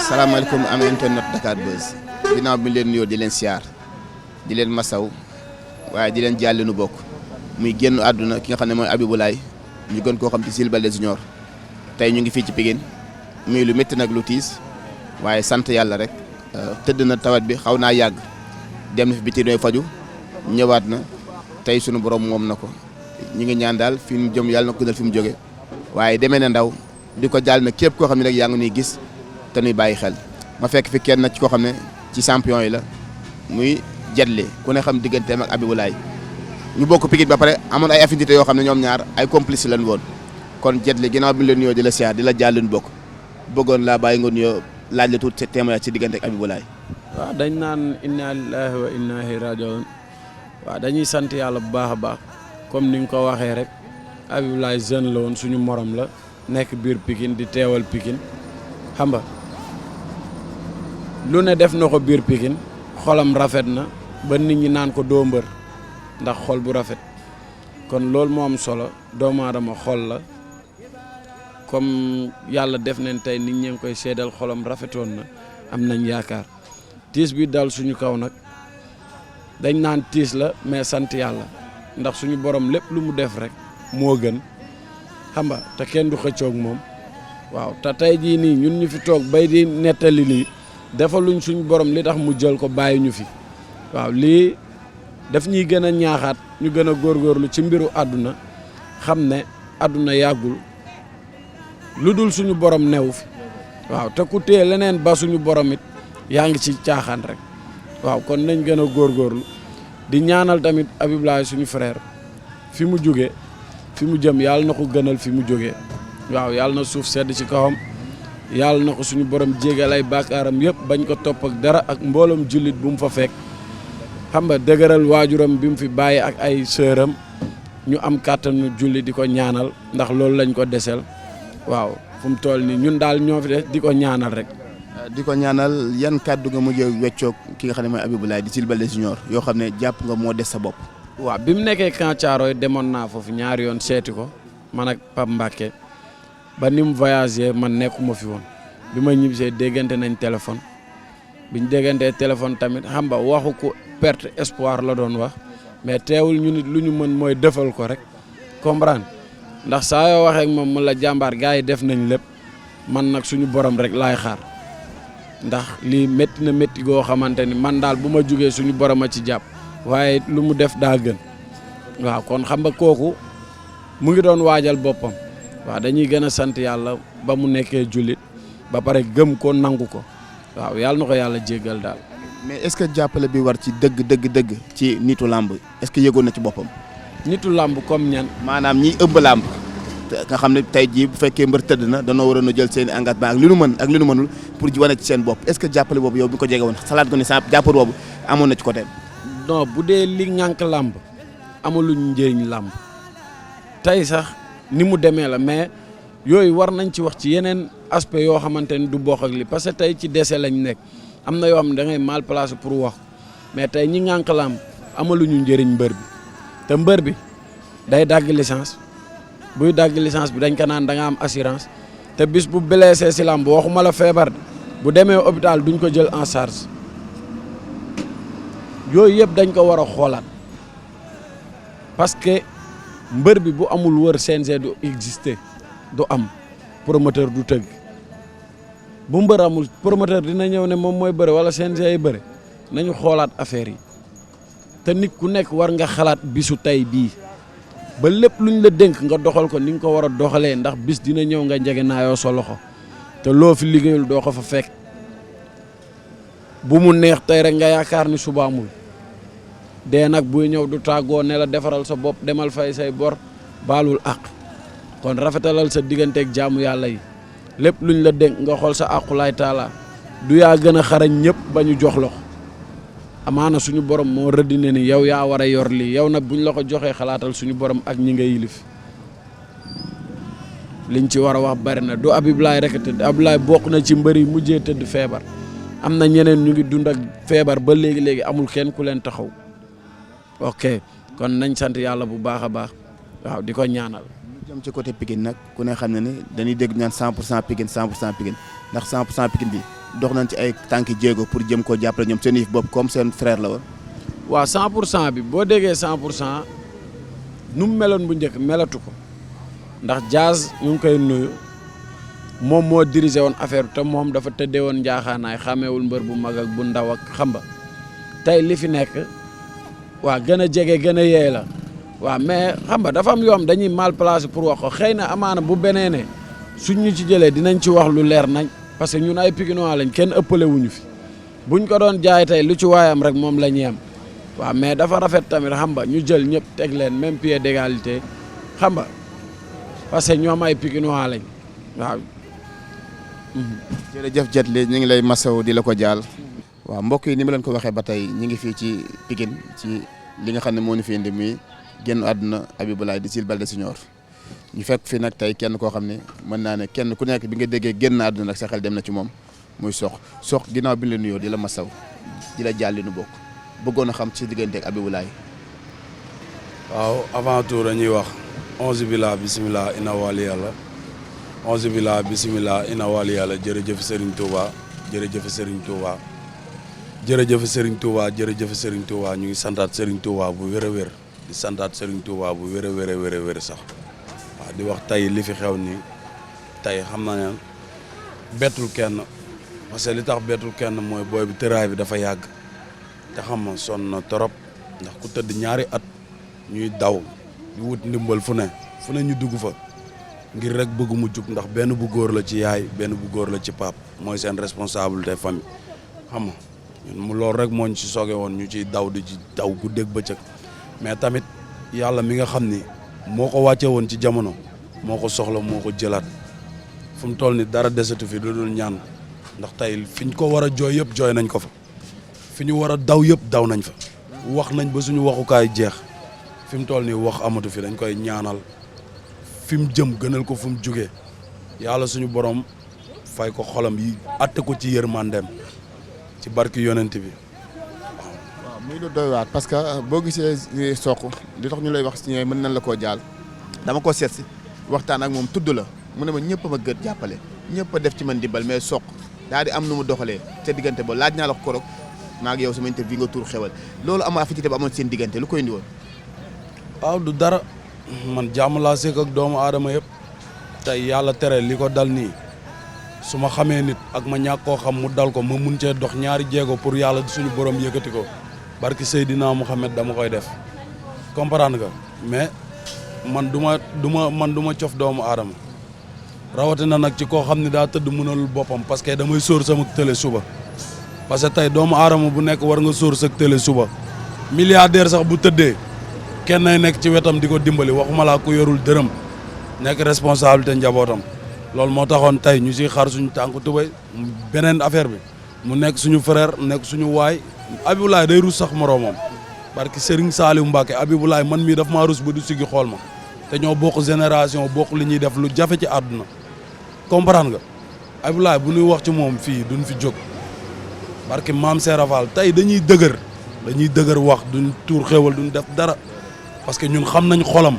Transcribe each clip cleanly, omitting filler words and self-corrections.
salaamaaleykum am internet Dakar Buzz ginnaaw bi leen nuyoo di leen siyaar di leen masaw waaye di leen jàll nu bokk muy génn àdduna ki nga xam ne mooy Habibou Laye ñu gën koo xam ci Jules Baldé Junior tey ñu ngi fii ci Pikine muy lu métti nag lu tiis waaye sant yàlla rek tëdd na tawat bi xaw naa yàgg dem na fi biti nooy faju ñëwaat na tey sunu borom moom na ko ñu ngi ñaan daal fi mu jëm yàlla na ko gënal fi mu jóge waaye demee na ndaw di ko jàll na képp koo xam ne rek yaa ngi nuy gis te nuy bàyyi xel ma fekk fi kenn ci koo xam ne ci champion yi la muy Jet Li ku ne xam digganteem ak Habibou Laye ñu bokk Pikine ba pare amoon ay affinité yoo xam ne ñoom ñaar ay complice lañ woon kon Jet Li ginnaaw bi ñu la nuyoo di la siyaar di la jàll ñu bokk bëggoon laa bàyyi nga nuyoo laaj la tuuti témoignage ci diggante ak Habibou Laye. waaw dañ naan inna lillahi wa inna ilayhi raji'un waaw dañuy sant yàlla bu baax a baax comme ni nga ko waxee rek Habibou Laye jeune la woon suñu morom la nekk biir Pikine di teewal Pikine xam nga lu ne def na ko biir Pikine xolam rafet na ba nit ñi naan ko doo mbër ndax xol bu rafet kon loolu moo am solo doomu aadama xol la comme yàlla def nañ tey nit ñi ngi koy seedal xolam rafetoon na am nañ yaakaar tiis bi dal suñu kaw nag dañ naan tiis la mais sant yàlla ndax suñu borom lépp lu mu def rek moo gën xam nga te kenn du xëccoog moom waaw te tey jii nii ñun ñu fi toog bay di nettali lii defaluñ suñu borom li tax mu jël ko bàyyi ñu fi waaw lii daf ñuy gën a ñaaxaat ñu gën a góorgóorlu ci mbiru àdduna xam ne àdduna yàggul lu dul suñu borom newu fi waaw te ku téye leneen ba suñu borom it yaa ngi ci caaxaan rek waaw kon nañ gën a góorgóorlu di ñaanal tamit Habibou Laye suñu frère fi mu jóge fi mu jëm yàlla na ko gënal fi mu jógee waaw yàlla na suuf sedd ci kawam yàlla na ko suñu borom jégal ay bàkkaaram yëpp bañ ko topp ak dara ak mbooloom jullit bu mu fa fekk xam nga dëgëral waajuram bi mu fi bàyyi ak ay sëram ñu am kàttanu julli di ko ñaanal ndax loolu lañ ko desel waaw fu mu toll nii ñun daal ñoo fi des di ko ñaanal rek. di ko ñaanal yan kàddu nga mujjee weccoog ki nga xam ne mooy Habibou Laye di Jules Baldé Junior yoo xam ne jàpp nga moo des sa bopp. waaw bi mu nekkee Camp Thiaroye demoon naa foofu ñaari yoon seeti ko man ak Pape Mbacké ba ni mu voyagé man nekkuma fi woon bi ma ñibbisee déggante nañ téléphone biñ déggantee téléphone tamit xam nga waxu ko perte espoir la doon wax mais teewul ñu nit lu ñu mën mooy defal ko rek comprendre ndax saa yoo waxee ak moom mu la jàmbaar gars yi def nañ lépp man nag suñu borom rek laay xaar ndax lii métti na métti goo xamante ni man daal bu ma jugee suñu borom a ci jàpp waaye lu mu def daa gën waaw kon xam nga kooku mu ngi doon waajal boppam waaw dañuy gën a sant yàlla ba mu nekkee jullit ba pare gëm ko nangu ko waaw yàlla na ko yàlla jéggal daal. mais est-ce que jàppale bi war ci dëgg ci nitu làmb est-ce que yëgoon na ci boppam. nitu làmb comme ñan. maanaam ñiy ëmb làmb nga xam ne tey jii bu fekkee mbër tëdd na danoo waroon a jël seen i engagement ak li nu mën ak li nu mënul pour wane ci seen bopp est-ce que jàppale boobu yow bi ko jege woon xalaat ko ni sa jàppale boobu amoon na ci côté. non bu dee li ŋànk làmb amaluñ njëriñ làmb tey sax ni mu demee la mais yooyu war nañ ci wax ci yeneen aspect yoo xamante ni du bokk ak li parce que tey ci décès lañ nekk am na yoo xam ne da ngay mal placé pour wax mais tey ñi ŋànk làmb amaluñu njëriñ mbër bi te mbër bi day dagg licence buy dagg licence bi dañ ko naan da nga am assurance te bis bu blessé si làmb waxuma la feebar bu demee hôpital duñ ko jël en charge yooyu yëpp dañ ko war a xoolaat parce que mbër bi bu amul wër CNG du exister du am promoteur du tëgg bu mbër amul promoteur dina ñëw ne moom mooy bëre wala CNG ay bëre nañu xoolaat affaire yi te nit ku nekk war nga xalaat bisu tey bii ba lépp luñ la dénk nga doxal ko ni nga ko war a doxalee ndax bis dina ñëw nga njege naayoo sa loxo te loo fi liggéeyul doo ko fa fekk bu mu neex tey rek nga yaakaar ni suba amul dee nag buy ñëw du tàggoo ne la defaral sa bopp demal fay say bor baalul àq kon rafetalal sa digganteeg jaamu yàlla yi lépp luñ la dénk nga xool sa àqulaay taala du yaa gën a xarañ ñëpp ba ñu jox la ko amaana suñu borom moo rëddine ni yow yaa war a yor lii yow nag buñ la ko joxee xalaatal suñu borom ak ñi nga yilif liñ ci war a wax bari na du Habibou Laye rek tëdd Habibou Laye bokk na ci mbëri mujjee tëdd feebar am na ñeneen ñu ngi dund ak feebar ba léegi amul kenn ku leen taxaw ok kon nañ sant yàlla bu baax a baax waaw di ko ñaanal. ñu jëm ci côté Pikine nag ku ne xam ne ni dañuy dégg ñaan 100% Pikine 100% Pikine ndax 100% Pikine bi dox nañ ci ay tànki jéego pour jëm koo jàppale ñoom seen yëf bopp comme seen frère la woon. waaw 100% bi boo déggee 100% nu mu meloon bu njëkk melatu ko ndax Diaz ñu ngi koy nuyu moom moo dirigé woon affaire bi te moom dafa tëddee woon njaaxaanaay xàmmeewul mbër bu mag ak bu ndaw ak xamba tey li fi nekk waa gën a jege gën a yeey la waaw mais xam nga dafa am yoom dañuy mal placé pour wax ko xëy na amaana bu benee suñ ñu ci jëlee dinañ ci wax lu leer nañ parce que ñun ay Pikinois lañ kenn ëppale wuñu fi buñ ko doon jaay tey lu ci waayam rek moom la ñuy am waaw mais dafa rafet tamit xam nga ñu jël ñëpp teg leen même pied d'égalité xam nga parce que ñoom ay Pikinois lañ waaw. jërëjëf Jet Li ñu ngi lay masaw di la ko jaal. waaw mbokk yi ni ma leen ko waxee ba tey ñu ngi fii ci Pikine ci li nga xam ne moo ñu fi indi muy génn àdduna Habibou Laye di Jules Baldé Junior ñu fekk fi nag tey kenn koo xam ne mën naa ne kenn ku nekk bi nga déggee génn àdduna nag sa xel dem na ci moom muy Sokh ginnaaw bi ñu la nuyoo di la masaw di la jaal li nu bokk bëggoon a xam ci diggante ak Habibou Laye. waaw avant tout dañuy wax onze billah bisimilah ina wali yàlla onze billah bisimilah ina wali yàlla jërëjëf Serigne Touba jërëjëf Serigne Touba jërëjëf Serigne Touba jërëjëf Serigne Touba ñu ngi santaat Serigne Touba bu wér a wér di santaat Serigne Touba bu wér a wér a wér a wér sax waaw di wax tey li fi xew nii tey xam naa ne bettul kenn parce que li tax bettul kenn mooy booy bi tëraay bi dafa yàgg te xam nga sonn na trop ndax ku tëdd ñaari at ñuy daw di wut ndimbal fu ne ñu dugg fa ngir rek bëgg mu jug ndax benn bu góor la ci yaay benn bu góor la ci pap mooy seen responsabilité famille xam nga mu loolu rek moo ñu ci soge woon ñu ciy daw di ci daw guddeeg bëccëg mais tamit yàlla mi nga xam ni moo ko wàcce woon ci jamono moo ko soxla moo ko jëlaat fu mu toll ni dara desatu fi lu dul ñaan ndax tey fi ñu ko war a jooy yëpp jooy nañ ko fa fi ñu war a daw yëpp daw nañ fa wax nañ ba suñu waxukaay jeex fi mu toll nii wax amatu fi dañ koy ñaanal fi mu jëm gënal ko fu mu jugee yàlla suñu borom fay ko xolam yi atte ko ci yërmandeem ci barki yonent bi waaw muy lu doy waar parce que boo gisee Sokh li tax ñu lay wax si ñooy mën nañ la koo jaal dama ko seet si waxtaan ak moom tudd la mu ne ma ñëpp ma gën jàppale ñëpp a def ci man dimbal mais Sokh daal di am nu mu doxalee te diggante ba laaj naa la ko korog maa ngi yow sama interview nga tuur xewal loolu am affinité ba amoon seen diggante lu koy indi woon. waaw du dara man jàmm laa sekk ak doomu aadama yëpp tey yàlla tere li ko dal nii su ma xamee nit ak ma ñàkk koo xam mu dal ko ma mun cee dox ñaari jéego pour yàlla suñu borom yëkkati ko barki Seydina Mouhamed dama koy def comprendre nga mais man du ma cof doomu aadama rawatina nag ci koo xam ne daa tëdd mënalul boppam parce que damay sóor sama télé suba parce que tey doomu aadama bu nekk war nga sóor sa télé suba milliardaire sax bu tëddee kenn nay nekk ci wetam di ko dimbali waxuma laa ku yorul dërëm nekk responsabilité njabootam loolu moo taxoon tey ñu siy xar suñu tànku tubay beneen affaire bi mu nekk suñu frère nekk suñu waay Habibou Laye day rus sax moroomam parce que Serigne Saliou Mbacké Habibou Laye man mii daf maa rus ba du siggi xool ma te ñoo bokk génération bokk li ñuy def lu jafe ci àdduna comprendre nga Habibou Laye bu ñuy wax ci moom fii duñ fi jóg parce que maam Serafal tey dañuy dëgër wax duñ tuur xéwal duñ def dara parce que ñun xam nañ xolam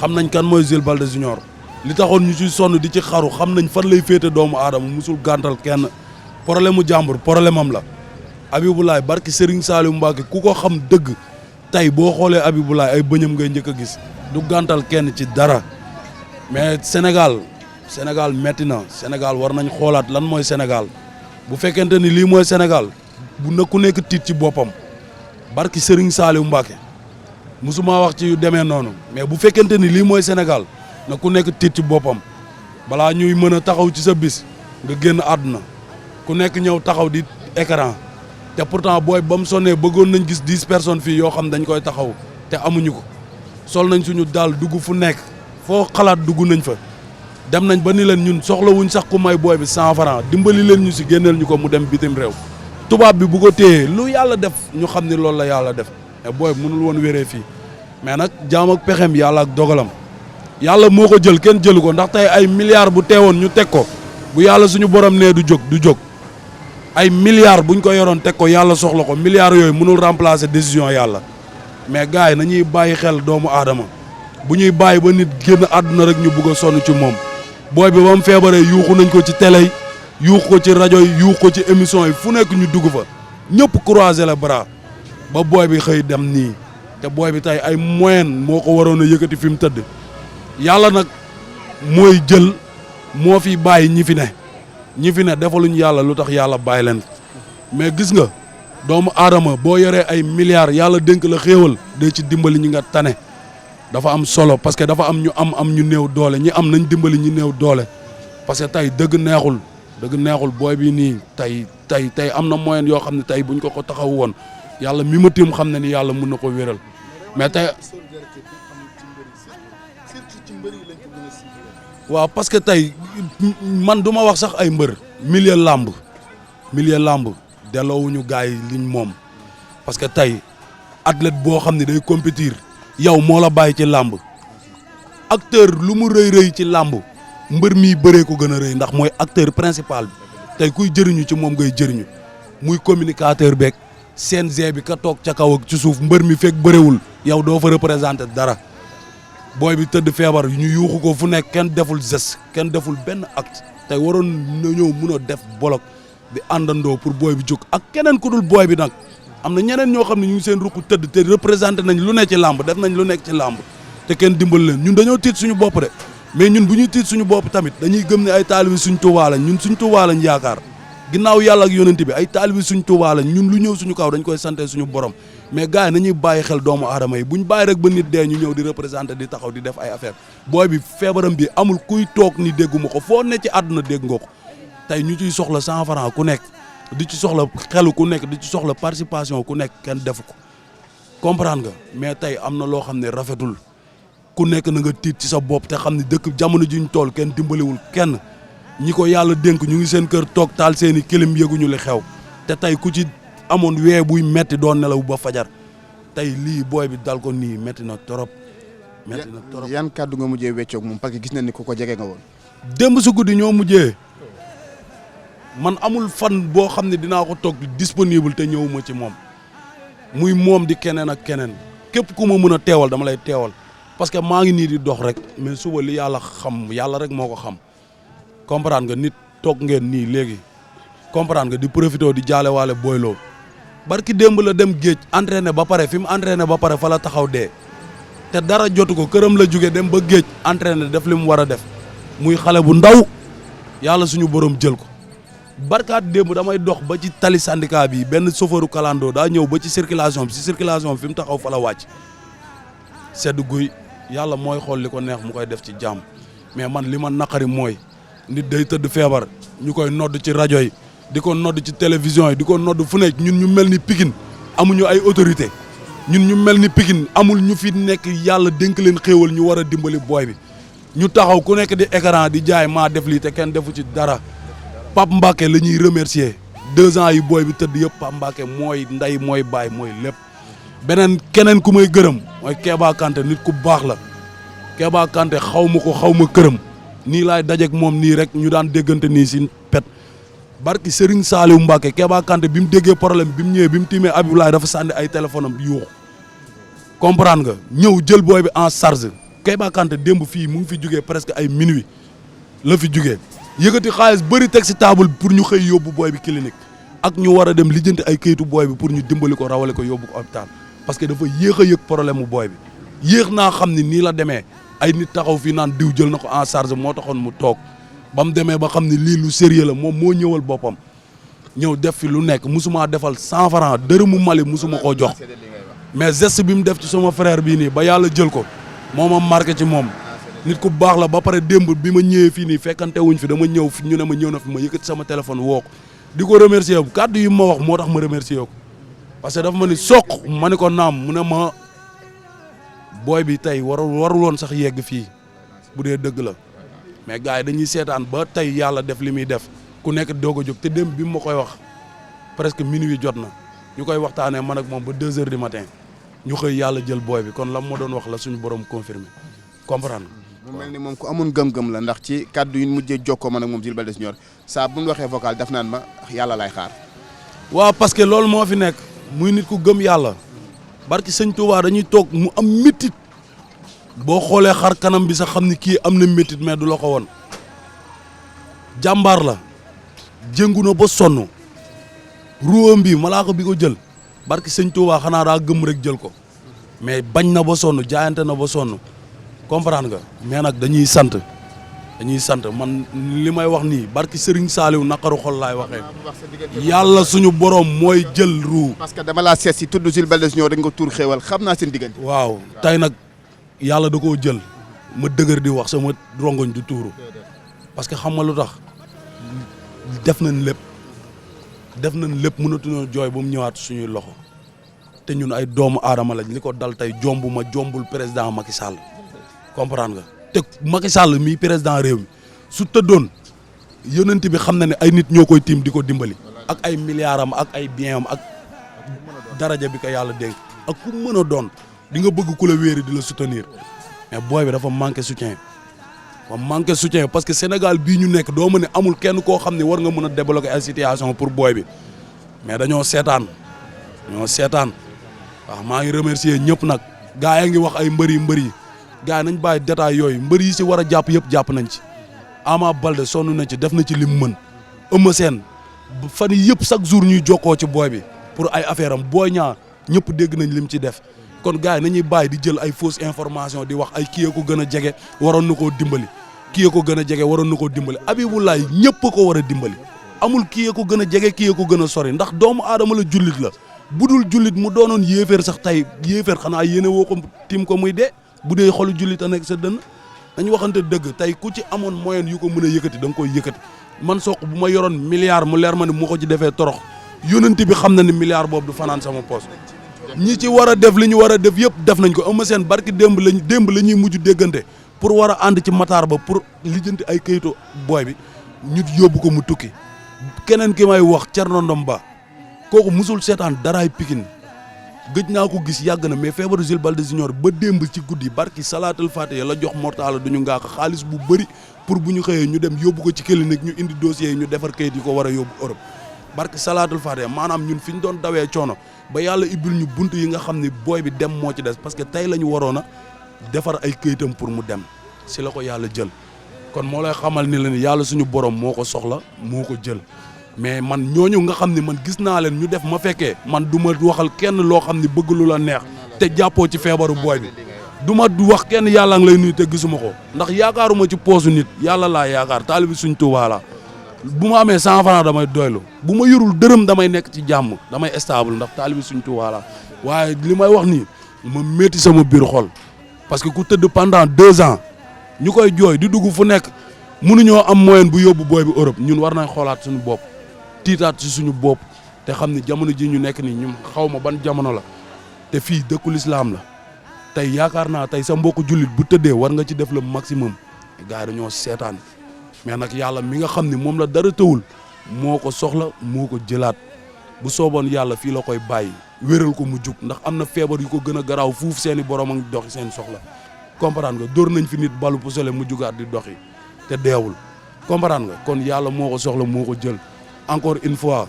xam nañ kan mooy Jules Baldé Junior li taxoon ñu ciy sonn di ci xaru xam nañ fan lay féete doomu aadama musul gàntal kenn problème mu jàmbur problème am la Habibou Laye barki Serigne Saliou Mbacké ku ko xam dëgg tey boo xoolee Habibou Laye ay bëñam ngay njëkk a gis du gàntal kenn ci dara mais Sénégal metti na Sénégal war nañ xoolaat lan mooy Sénégal bu fekkente ni lii mooy Sénégal bu na ku nekk tiit ci boppam barki Serigne Saliou Mbacké musuma wax ci yu demee noonu mais bu fekkente ni lii mooy Sénégal na ku nekk tiit ci boppam balaa ñuy mën a taxaw ci sa bis nga génn àdduna ku nekk ñëw taxaw di écran te pourtant booy ba mu sonnee bëggoon nañ gis 10 personnes fii yoo xam dañ koy taxaw te amuñu ko sol nañ suñu daal dugg fu nekk foo xalaat dugg nañ fa dem nañ ba ni leen ñun soxlawuñ sax ku may booy bi 100 francs dimbali leen ñu si génneel ñu ko mu dem bitim réew tubaab bi bu ko téyee lu yàlla def ñu xam ni loolu la yàlla def mais booy bi mënul woon wéree fii mais nag jaam ak pexem yàlla ak dogalam yàlla moo ko jël kenn jëlu ko ndax tey ay milliards bu teewoon ñu teg ko bu yàlla suñu borom nee du jóg ay milliards buñ ko yoroon teg ko yàlla soxla ko milliards yooyu mënul remplacer décision yàlla mais gars yi nañuy bàyyi xel doomu aadama bu ñuy bàyyi ba nit génn àdduna rek ñu bugg a sonn ci moom booy bi ba mu feebaree yuuxu nañ ko ci télé yi yuuxu ko ci rajo yi yuuxu ko ci émission yi fu nekk ñu dugg fa ñëpp croiser les bras ba booy bi xëy dem nii te booy bi tey ay moyen moo ko waroon a yëkkati fi mu tëdd yàlla nag mooy jël moo fi bàyyi ñi fi ne defaluñ yàlla lu tax yàlla bàyyi leen mais gis nga doomu aadama boo yoree ay milliards yàlla dénk la xéewal de ci dimbali ñi nga tane dafa am solo parce que dafa am ñu am ñu néew doole ñi am nañ dimbali ñu néew doole parce que tey dëgg neexul booy bi nii tey am na moyen yoo xam ne tey buñ ko taxaw woon yàlla mi ma tiim xam ne ni yàlla mun na ko wéral mais tey waaw parce que tey man du ma wax sax ay mbër milieu làmb delloowuñu gars yi liñ moom parce que tey athlète boo xam ne day compétir yow moo la bàyyi ci làmb acteur lu mu rëy ci làmb mbër mii bëree ko gën a rëy ndax mooy acteur principal bi tey kuy jëriñu ci moom ngay jëriñu muy communicateur beeg CNG bi ka toog ca kaw ak ci suuf mbër mi fekk bëréwul yow doo fa représenté dara booy bi tëdd feebar ñu yuuxu ko fu nekk kenn deful geste kenn deful benn acte tey waroon na ñëw mun a def bolok di àndandoo pour booy bi jóg ak keneen ku dul booy bi nag am na ñeneen ñoo xam ne ñu ngi seen ruq tëdd te représenté nañ lu ne ci làmb def nañ lu nekk ci làmb te kenn dimbal leen ñun dañoo tiit suñu bopp de mais ñun bu ñuy tiit suñu bopp tamit dañuy gëm ne ay taalibi suñ Tuubaa lañ ñun suñ Tuubaa lañ yaakaar ginnaaw yàlla ak yonent bi ay taalibi suñ Tuubaa lañ ñun lu ñëw suñu kaw dañ koy sante suñu borom mais gars yi nañuy bàyyi xel doomu aadama yi buñ bàyyi rek ba nit dee ñu ñëw di représenté di taxaw di def ay affaire booy bi feebaram bi amul kuy toog ni dégguma ko foo ne ci àdduna dégg nga ko tey ñu ciy soxla 100 francs ku nekk di ci soxla xelu ku nekk di ci soxla participation ku nekk kenn defu ko comprendre nga mais tey am na loo xam ne rafetul ku nekk na nga tiit ci sa bopp te xam ne dëkk jamono ji ñu toll kenn dimbaliwul kenn ñi ko yàlla dénk ñu ngi seen kër toog taal seeni kilim yëguñu li xew te tey ku ci amoon wee buy metti doon nelaw ba fajar tey lii booy bi dal ko nii metti na trop. metti na trop yan kàddu nga mujjee weccoog moom parce que gis nañ ni ku ko jege nga woon. démb su guddi ñoo mujjee man amul fan boo xam ne dinaa ko toog disponible te ñëwuma ci moom muy moom di keneen ak keneen képp ku ma mën a teewal dama lay teewal parce que maa ngi nii di dox rek mais suba li yàlla xam yàlla rek moo ko xam comprendre nga nit toog ngeen nii léegi comprendre nga di profité di jaale waale booyloo barki démb la dem géej entraîné ba pare fi mu entraîné ba pare fa la taxaw dee te dara jotu ko këram la jóge dem ba géej entraîné def li mu war a def muy xale bu ndaw yàlla suñu borom jël ko barkaat démb damay dox ba ci tali syndicat bi benn chauffeuru kalandoo daa ñëw ba ci circulation bi fi mu taxaw fa la wàcc sedd guy yàlla mooy xool li ko neex mu koy def ci jàmm mais man li ma naqari mooy nit day tëdd feebar ñu koy nodd ci rajo yi di ko nodd ci télévision yi di ko nodd fu nekk ñun ñu mel ni Pikine amuñu ay autorité ñun ñu mel ni Pikine amul ñu fi nekk yàlla dénk leen xéewal ñu war a dimbali booy bi ñu taxaw ku nekk di écran di jaay maa def lii te kenn defu ci dara Pape Mbacké la ñuy remercier 2 ans yi booy bi tëdd yëpp Pape Mbacké mooy nday mooy baay mooy lépp beneen keneen ku may gërëm mooy Kéba Kanté nit ku baax la Kéba Kanté xaw ma ko xaw ma këram nii laay dajeek moom nii rek ñu daan déggante nii si pet barki Serigne Saliou Mbacké Kéba Kanté bi mu déggee problème bi mu ñëwee bi mu tiimee Abdoulaye dafa sànni ay téléphone am yuuxu comprendre nga ñëw jël booy bi en charge Kéba Kanté démb fii mu ngi fi jugee presque ay minuit la fi jugee yëkkati xaalis bëri teg si table pour ñu xëy yóbbu booy bi clinique ak ñu war a dem lijjanti ay kayitu booy bi pour ñu dimbali ko rawale ko yóbbu ko hôpital parce que dafa yéex a yëg problème mu booy bi yéex naa xam ni nii la demee ay nit taxaw fii naan diw jël na ko en charge moo taxoon mu toog ba mu demee ba xam ne lii lu sérieux la moom moo ñëwal boppam ñëw def fi lu nekk musuma defal 100 francs dërëmu Mali musuma koo jox mais geste bi mu def ci sama frère bii nii ba yàlla jël ko moo ma marqué ci moom nit ku baax la ba pare démb bi ma ñëwee fii nii fekkante wuñ fi dama ñëw fi ñu ne ma ñëw na fi ma yëkkati sama téléphone woo ko di ko remercier bu kàddu yi ma wax moo tax ma remercier ko parce que dafa ma ni soq ma ni ko naam mu ne ma booy bi tey warul woon sax yegg fii bu dee dëgg la mais gars yi dañuy seetaan ba tey yàlla def li muy def ku nekk doog a jóg te démb bi ma koy wax presque minuit jot na ñu koy waxtaanee man ak moom ba 2 heures du matin ñu xëy yàlla jël booy bi kon la ma doon wax la suñu borom confirmé comprendre mu mel ni moom ku amoon gëm-gëm la ndax ci kàddu yi mujjee jokkoo man ak moom Jules Baldé Junior saa bu ñu waxee vocal daf naan ma yàlla lay xaar. waaw parce que loolu moo fi nekk muy nit ku gëm yàlla barki sëñ Touba dañuy toog mu am métit boo xoolee xar kanam bi sax xam ni kii am na métit mais du la ko woon jàmbaar la jëngu na ba sonn ruwam bi malaaka bi ko jël barki sëñ Touba xanaa daa gëm rek jël ko mais bañ na ba sonn jaayante na ba sonn comprendre nga mais nag dañuy sant man li may wax nii barki Serigne Saliou naqaru xol laay waxee yàlla suñu borom mooy jël ruu. parce que dama laa seet si tudd Jules Baldé Junior rek nga tuur xéewal xam naa seen diggante. waaw tey nag yàlla da koo jël ma dëgër di wax sama rongoñ du tuuru parce que xam nga lu tax def nañ lépp mënatuñoo jooy ba mu ñëwaat suñuy loxo te ñun ay doomu aadama lañ li ko dal tey jombul président Macky Sall comprendre nga. te Macky Sall mii président réew mi su tëddoon yonent bi xam na ne ay nit ñoo koy tiim di ko dimbali ak ay milliards am ak ay bien am ak daraja bi ko yàlla dénk ak ku mën a doon di nga bëgg ku la wéeri di la soutenir mais booy bi dafa manqué soutien parce que Sénégal bii ñu nekk doo ma ne amul kenn koo xam ne war nga mën a débloquer ay situation pour booy bi mais dañoo seetaan waaw maa ngi remercier ñëpp nag gaa yaa ngi wax ay mbër yi gaa nañ bàyyi détail yooyu mbër yi si war a jàpp yëpp jàpp nañ ci Ama Baldé sonn na ci def na ci lim mën Eumeu Sène fan yëpp chaque jour ñuy jokkoo ci booy bi pour ay affaire am Boy Niang ñëpp dégg nañ lim ci def kon gars yi nañuy bàyyi di jël ay fausse information di wax ay kii ko gën a jege waroon na koo dimbali Abibulaay ñëpp ko war a dimbali amul kii ko gën a jege kii ko gën a sori ndax doomu aadama la jullit la budul jullit mu doonoon yéeféer sax tey yéeféer xanaa yéene woo ko tim ko muy dee bu dee xolu jullit a nekk sa dënn dañu waxante dëgg tey ku ci amoon moyen yu ko mën a yëkkati da nga koy yëkkati man Sokh bu ma yoroon milliard mu leer ma ne mu ko ci defee torox yónent bi xam na ne milliard boobu du fanaan sama poche ñi ci war a def li ñu war a def yëpp def nañ ko Eumeu Sène barki démb la ñuy mujj déggante pour war a ànd ci Matar ba pour lijjanti ay kayitu booy bi ñu yóbbu ko mu tukki keneen ki may wax Thierno Ndomba kooku musul seetaan daraay Pikine gëj naa ko gis yàgg na mais feebaru Jules Baldé Junior ba démb ci guddi barki salaatul fatiha la jox mortala duñu ngaa ko xaalis bu bëri pour bu ñu xëyee ñu dem yóbbu ko ci clinique ñu indi dossiers yi ñu defar kayit yi ko war a yóbbu Europe barki salaatul fatiha maanaam ñun fi ñu doon dawee coono ba yàlla ibbil ñu bunt yi nga xam ne booy bi dem moo ci des parce que tey la ñu waroon a defar ay kayitam pour mu dem si la ko yàlla jël kon moo lay xamal ni la ni yàlla suñu borom moo ko soxla moo ko jël mais man ñooñu nga xam ne man gis naa leen ñu def ma fekkee man du ma waxal kenn loo xam ne bëgg lu la neex te jàppoo ci feebaru booy bi du ma wax kenn yàlla nga lay nuyu te gisuma ko ndax yaakaaruma ci poosu nit yàlla laa yaakaar taalibi suñ Tuubaa la bu ma amee 100 francs damay doylu bu ma yorul dërëm damay nekk ci jàmm damay stable ndax taalibi suñ Tuubaa la waaye li may wax nii ma métti sama biir xol parce que ku tëdd pendant 2 ans ñu koy jooy di dugg fu nekk mënuñoo am moyen bu yóbbu booy bi Europe ñun war nañ xoolaat suñu bopp tiitaat ci suñu bopp te xam ne jamono ji ñu nekk nii ñun xaw ma ban jamono la te fii dëkku lislaam la tey yaakaar naa tey sa mbokku jullit bu tëddee war nga ci def le maximum gars yi dañoo seetaan mais nag yàlla mi nga xam ne moom la dara tëwul moo ko soxla moo ko jëlaat bu sooboon yàlla fii la koy bàyyi wéral ko mu jug ndax am na feebar yu ko gën a garaaw fuuf seeni borom a ngi doxi seen soxla comprendre nga dóor nañ fi nit balu pusale mu jugaat di doxi te deewul comprendre nga kon yàlla moo ko soxla moo ko jël encore une fois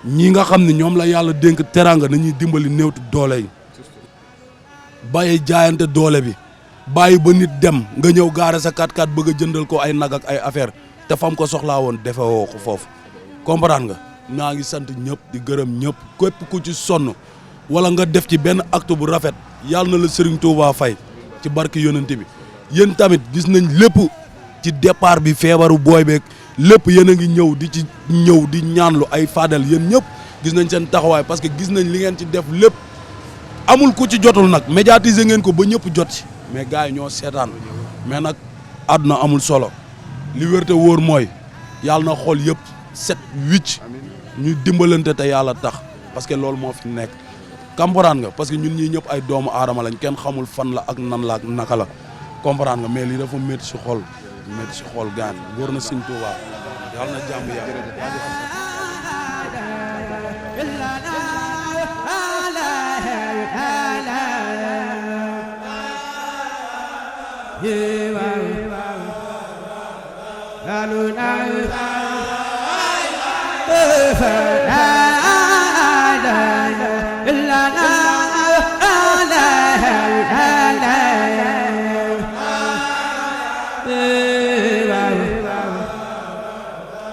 ñi nga xam ne ñoom la yàlla dénk teraanga nañuy dimbali néewtu doole yi bàyyi jaayante doole bi bàyyi ba nit dem nga ñëw gaare sa 4x4 bëgg a jëndal ko ay nag ak ay affaire te fam ko soxlaa woon defe woo ko foofu comprendre nga naa ngi sant ñëpp di gërëm ñëpp képp ku ci sonn wala nga def ci benn acte bu rafet yàlla na la Serigne Touba fay ci barki yonente bi yéen tamit gis nañ lépp ci départ bi feebaru booy beeg lépp yéen a ngi ñëw di ñaanlu ay fadel yéen ñëpp gis nañ seen taxawaay parce que gis nañ li ngeen ci def lépp amul ku ci jotul nag médiatiser ngeen ko ba ñëpp jot ci mais gars yi ñoo seetaan mais nag àdduna amul solo li wér te wóor mooy yàlla na xool yëpp set wicc ñu dimbalante te yàlla tax parce que loolu moo fi nekk comprendre nga parce que ñun ñii ñëpp ay doomu aadama lañ kenn xamul fan la ak nan la ak naka la comprendre nga mais lii dafa métti si xol gaan wóor na Sëñ Tuubaa yàlla na jàmm yàlla